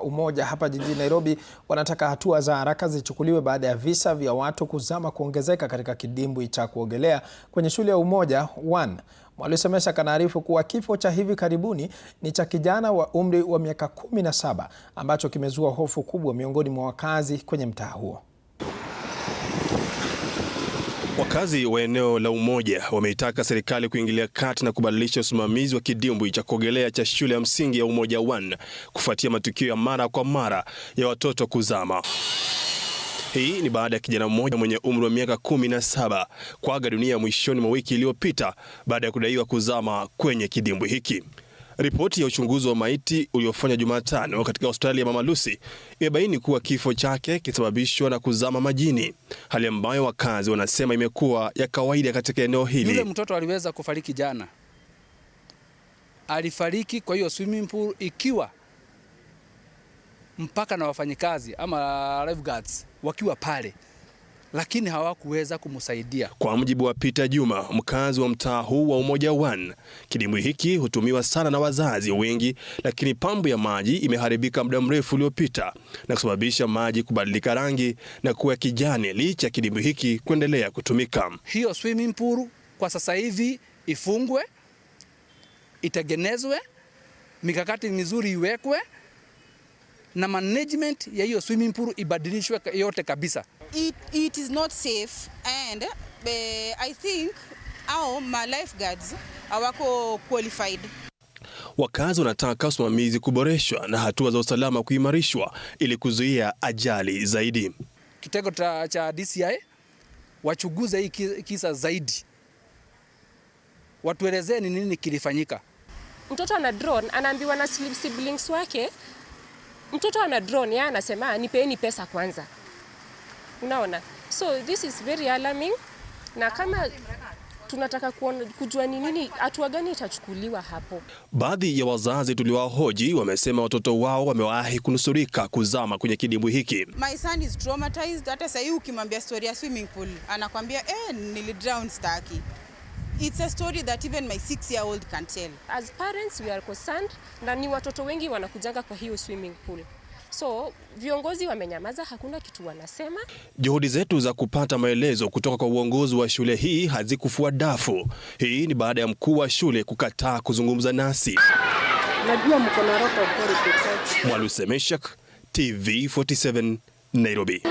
Umoja hapa jijini Nairobi wanataka hatua za haraka zichukuliwe baada ya visa vya watu kuzama kuongezeka katika kidimbwi cha kuogelea kwenye shule ya Umoja 1. Mwalimu Semeshak anaarifu kuwa kifo cha hivi karibuni ni cha kijana wa umri wa miaka 17 ambacho kimezua hofu kubwa miongoni mwa wakazi kwenye mtaa huo. Wakazi wa eneo la Umoja wameitaka serikali kuingilia kati na kubadilisha usimamizi wa kidimbwi cha kuogelea cha shule ya msingi ya Umoja 1 kufuatia matukio ya mara kwa mara ya watoto kuzama. Hii ni baada ya kijana mmoja mwenye umri wa miaka 17 kuaga dunia mwishoni mwa wiki iliyopita baada ya kudaiwa kuzama kwenye kidimbwi hiki. Ripoti ya uchunguzi wa maiti uliofanywa Jumatano katika hospitali ya Mama Lucy imebaini kuwa kifo chake kisababishwa na kuzama majini, hali ambayo wakazi wanasema imekuwa ya kawaida katika eneo hili. Yule mtoto aliweza kufariki jana. Alifariki kwa hiyo swimming pool ikiwa mpaka na wafanyikazi ama lifeguards wakiwa pale, lakini hawakuweza kumsaidia. Kwa mujibu wa Peter Juma, mkazi wa mtaa huu wa Umoja 1, kidimbwi hiki hutumiwa sana na wazazi wengi, lakini pambu ya maji imeharibika muda mrefu uliopita na kusababisha maji kubadilika rangi na kuwa kijani licha ya kidimbwi hiki kuendelea kutumika. Hiyo swimming pool kwa sasa hivi ifungwe, itengenezwe, mikakati mizuri iwekwe na management ya hiyo swimming pool ibadilishwe yote kabisa. It is not safe and I think my lifeguards hawako qualified. Wakazi wanataka usimamizi kuboreshwa na hatua za usalama kuimarishwa ili kuzuia ajali zaidi. Kitengo cha DCI wachunguze hii kisa zaidi. Watuelezee ni nini kilifanyika. Mtoto ana drone, anaambiwa na siblings wake. Mtoto ana drone, yeye anasema nipeeni pesa kwanza. Unaona? So this is very alarming. Na kama tunataka kujua ni nini, hatua gani itachukuliwa hapo. Baadhi ya wazazi tuliwahoji wamesema watoto wao wamewahi kunusurika kuzama kwenye kidimbwi hiki. My son is traumatized. Hata sasa ukimwambia story ya swimming pool anakuambia nilidrown staki. It's a story that even my 6-year-old can tell. As parents we are concerned na ni watoto wengi wanakujanga kwa hiyo swimming pool. So viongozi wamenyamaza, hakuna kitu wanasema. Juhudi zetu za kupata maelezo kutoka kwa uongozi wa shule hii hazikufua dafu. Hii ni baada ya mkuu wa shule kukataa kuzungumza nasi. Najua mko na roho kwa Mwalimu Semeshak, TV 47, Nairobi.